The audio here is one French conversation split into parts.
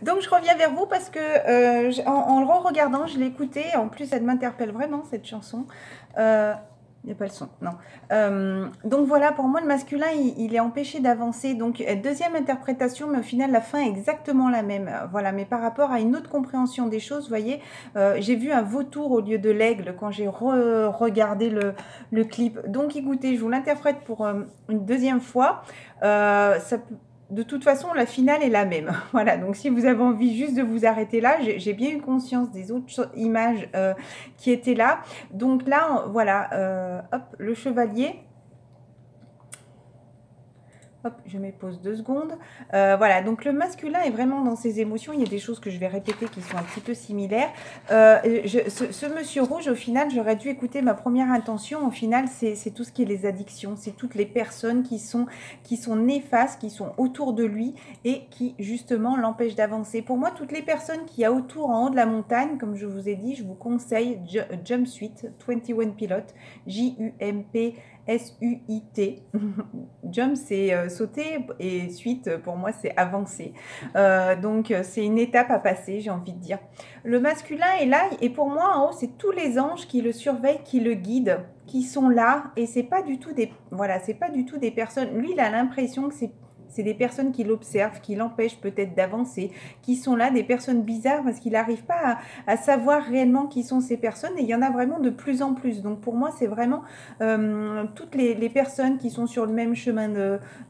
Donc je reviens vers vous parce que en le regardant, je l'ai écoutée. En plus, elle m'interpelle vraiment cette chanson. Il n'y a pas le son, non. Donc voilà, pour moi, le masculin, il est empêché d'avancer. Donc deuxième interprétation, mais au final, la fin est exactement la même. Voilà, mais par rapport à une autre compréhension des choses, vous voyez, j'ai vu un vautour au lieu de l'aigle quand j'ai regardé le clip. Donc écoutez, je vous l'interprète pour une deuxième fois. Ça peut de toute façon, la finale est la même. Voilà, donc si vous avez envie juste de vous arrêter là, j'ai bien eu conscience des autres images qui étaient là. Donc là, voilà, hop, le chevalier. Hop, je me pose 2 secondes. Voilà, donc le masculin est vraiment dans ses émotions. Il y a des choses que je vais répéter qui sont un petit peu similaires. Ce monsieur rouge, au final, j'aurais dû écouter ma première intention. Au final, c'est tout ce qui est les addictions. C'est toutes les personnes qui sont néfastes, qui sont autour de lui et qui, justement, l'empêchent d'avancer. Pour moi, toutes les personnes qui y a autour, en haut de la montagne, comme je vous ai dit, je vous conseille Jump Suite, 21 Pilot, J-U-M-P S-U-I-T. Jump, c'est sauter et suite, pour moi, c'est avancer. Donc, c'est une étape à passer, j'ai envie de dire. Le masculin est là et pour moi, en haut, c'est tous les anges qui le surveillent, qui le guident, qui sont là. Et c'est pas du tout des, voilà, c'est pas du tout des personnes. Lui, il a l'impression que c'est des personnes qui l'observent, qui l'empêchent peut-être d'avancer, qui sont là, des personnes bizarres parce qu'il n'arrive pas à savoir réellement qui sont ces personnes et il y en a vraiment de plus en plus. Donc pour moi, c'est vraiment toutes les personnes qui sont sur le même chemin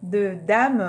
d'âme,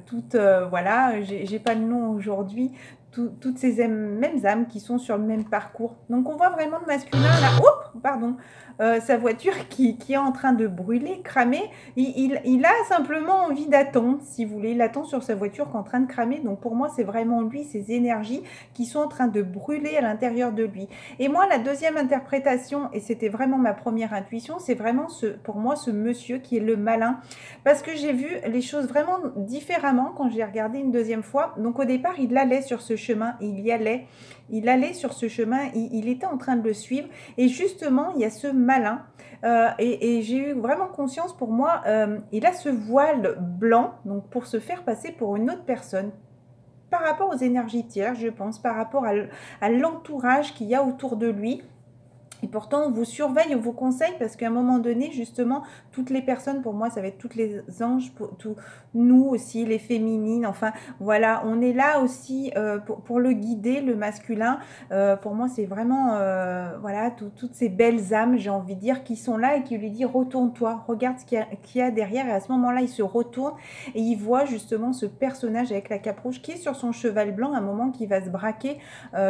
toutes, voilà, j'ai pas le nom aujourd'hui, toutes ces mêmes âmes qui sont sur le même parcours. Donc on voit vraiment le masculin là, oups, pardon, sa voiture qui est en train de brûler, cramer. Il a simplement envie d'attendre, si vous voulez. Il attend sur sa voiture qui est en train de cramer. Donc pour moi, c'est vraiment lui, ses énergies qui sont en train de brûler à l'intérieur de lui. Et moi, la deuxième interprétation, et c'était vraiment ma première intuition, c'est vraiment pour moi ce monsieur qui est le malin. Parce que j'ai vu les choses vraiment différemment quand j'ai regardé une deuxième fois. Donc au départ, il allait sur ce chemin, il allait sur ce chemin, il était en train de le suivre. Et justement, il y a ce malin. Et j'ai eu vraiment conscience, pour moi, il a ce voile blanc, donc pour se faire passer pour une autre personne. Par rapport aux énergies tierces, je pense, par rapport à l'entourage qu'il y a autour de lui. Et pourtant, on vous surveille, on vous conseille, parce qu'à un moment donné, justement, toutes les personnes, pour moi, ça va être toutes les anges, nous aussi, les féminines, enfin, voilà, on est là aussi pour le guider, le masculin. Pour moi, c'est vraiment, voilà, toutes ces belles âmes, j'ai envie de dire, qui sont là et qui lui disent, retourne-toi, regarde ce qu'il y a derrière. Et à ce moment-là, il se retourne et il voit justement ce personnage avec la cape rouge qui est sur son cheval blanc, à un moment qui va se braquer,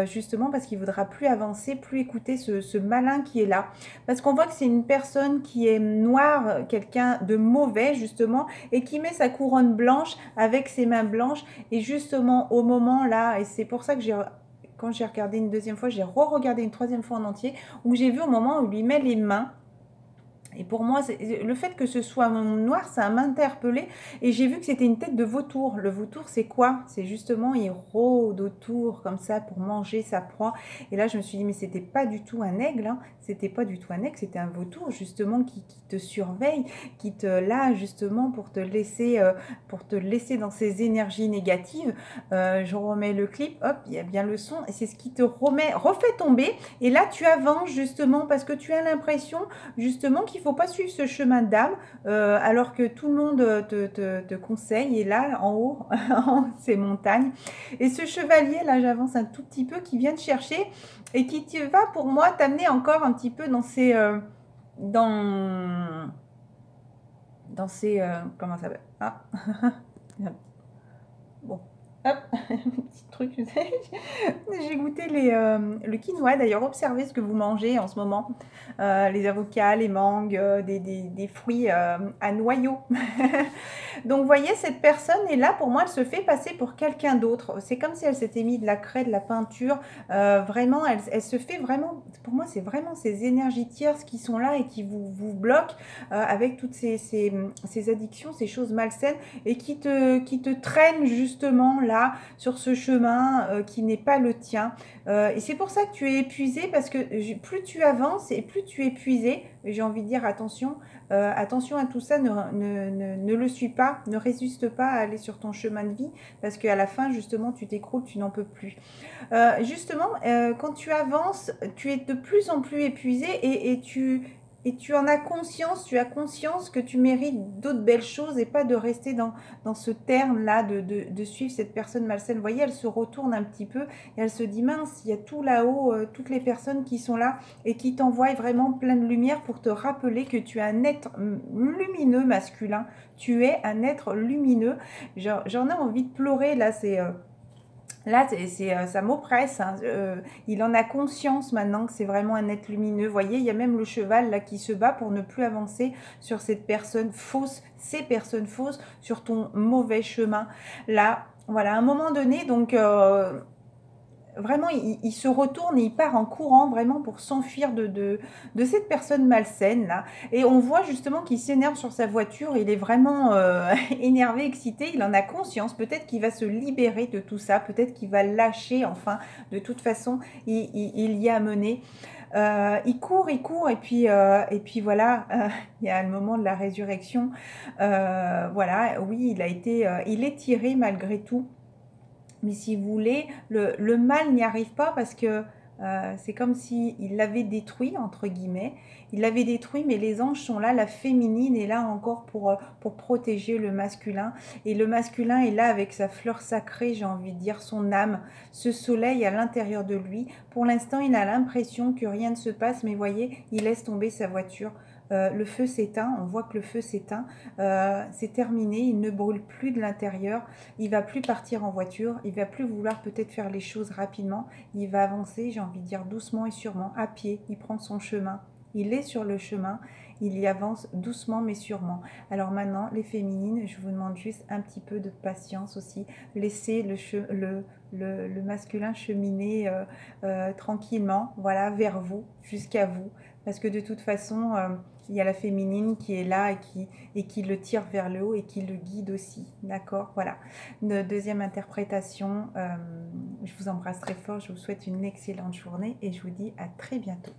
justement, parce qu'il ne voudra plus avancer, plus écouter ce malin qui est là, parce qu'on voit que c'est une personne qui est noire, quelqu'un de mauvais justement, et qui met sa couronne blanche avec ses mains blanches, et justement au moment là, et c'est pour ça que quand j'ai regardé une deuxième fois, j'ai re-regardé une troisième fois en entier, où j'ai vu au moment où il lui met les mains. Et pour moi, le fait que ce soit noir, ça m'a interpellée. Et j'ai vu que c'était une tête de vautour. Le vautour, c'est quoi? C'est justement, il rôde autour comme ça pour manger sa proie. Et là, je me suis dit, mais c'était pas du tout un aigle. Hein. C'était pas du tout un aigle, c'était un vautour justement qui te surveille, qui te là justement pour te laisser dans ces énergies négatives. Je remets le clip, hop, il y a bien le son. Et c'est ce qui te refait tomber. Et là, tu avances justement parce que tu as l'impression justement qu'il ne faut pas suivre ce chemin d'âme, alors que tout le monde te conseille. Et là, en haut, ces montagnes. Et ce chevalier, là, j'avance un tout petit peu, qui vient te chercher et qui va, pour moi, t'amener encore un petit peu dans ces... dans ces... comment ça s'appelle? Ah bon. Hop, petit truc, j'ai goûté le quinoa. D'ailleurs, observez ce que vous mangez en ce moment. Les avocats, les mangues, des fruits à noyaux. Donc, vous voyez, cette personne est là, pour moi, elle se fait passer pour quelqu'un d'autre. C'est comme si elle s'était mis de la craie, de la peinture. Vraiment, elle se fait vraiment, pour moi, c'est vraiment ces énergies tierces qui sont là et qui vous bloquent avec toutes ces addictions, ces choses malsaines et qui te traînent justement là, sur ce chemin chemin qui n'est pas le tien. Et c'est pour ça que tu es épuisé, parce que plus tu avances et plus tu es épuisé, j'ai envie de dire attention, attention à tout ça, ne le suis pas, ne résiste pas à aller sur ton chemin de vie, parce qu'à la fin, justement, tu t'écroules, tu n'en peux plus. Justement, quand tu avances, tu es de plus en plus épuisé et tu en as conscience, tu as conscience que tu mérites d'autres belles choses et pas de rester dans ce terme-là de suivre cette personne malsaine. Vous voyez, elle se retourne un petit peu et elle se dit mince, il y a tout là-haut, toutes les personnes qui sont là et qui t'envoient vraiment plein de lumière pour te rappeler que tu es un être lumineux masculin. Tu es un être lumineux. J'en ai envie de pleurer là, c'est... Là, ça m'oppresse. Hein. Il en a conscience maintenant que c'est vraiment un être lumineux. Vous voyez, il y a même le cheval là qui se bat pour ne plus avancer sur cette personne fausse, ces personnes fausses, sur ton mauvais chemin. Là, voilà, à un moment donné, donc... vraiment, il se retourne et il part en courant vraiment pour s'enfuir de cette personne malsaine là. Et on voit justement qu'il s'énerve sur sa voiture. Il est vraiment énervé, excité. Il en a conscience. Peut-être qu'il va se libérer de tout ça. Peut-être qu'il va lâcher. Enfin, de toute façon, il y a amené. Il court et puis voilà, il y a le moment de la résurrection. Voilà, oui, il est tiré malgré tout. Mais si vous voulez, le mal n'y arrive pas parce que c'est comme s'il l'avait détruit, entre guillemets. Il l'avait détruit, mais les anges sont là, la féminine est là encore pour protéger le masculin. Et le masculin est là avec sa fleur sacrée, j'ai envie de dire, son âme, ce soleil à l'intérieur de lui. Pour l'instant, il a l'impression que rien ne se passe, mais voyez, il laisse tomber sa voiture. Le feu s'éteint, on voit que le feu s'éteint, c'est terminé, il ne brûle plus de l'intérieur, il va plus partir en voiture, il va plus vouloir peut-être faire les choses rapidement, il va avancer, j'ai envie de dire doucement et sûrement, à pied, il prend son chemin, il est sur le chemin, il y avance doucement mais sûrement. Alors maintenant, les féminines, je vous demande juste un petit peu de patience aussi, laissez le masculin cheminer tranquillement, voilà, vers vous, jusqu'à vous, parce que de toute façon, il y a la féminine qui est là et qui le tire vers le haut et qui le guide aussi, d'accord? Voilà, une deuxième interprétation, je vous embrasse très fort, je vous souhaite une excellente journée et je vous dis à très bientôt.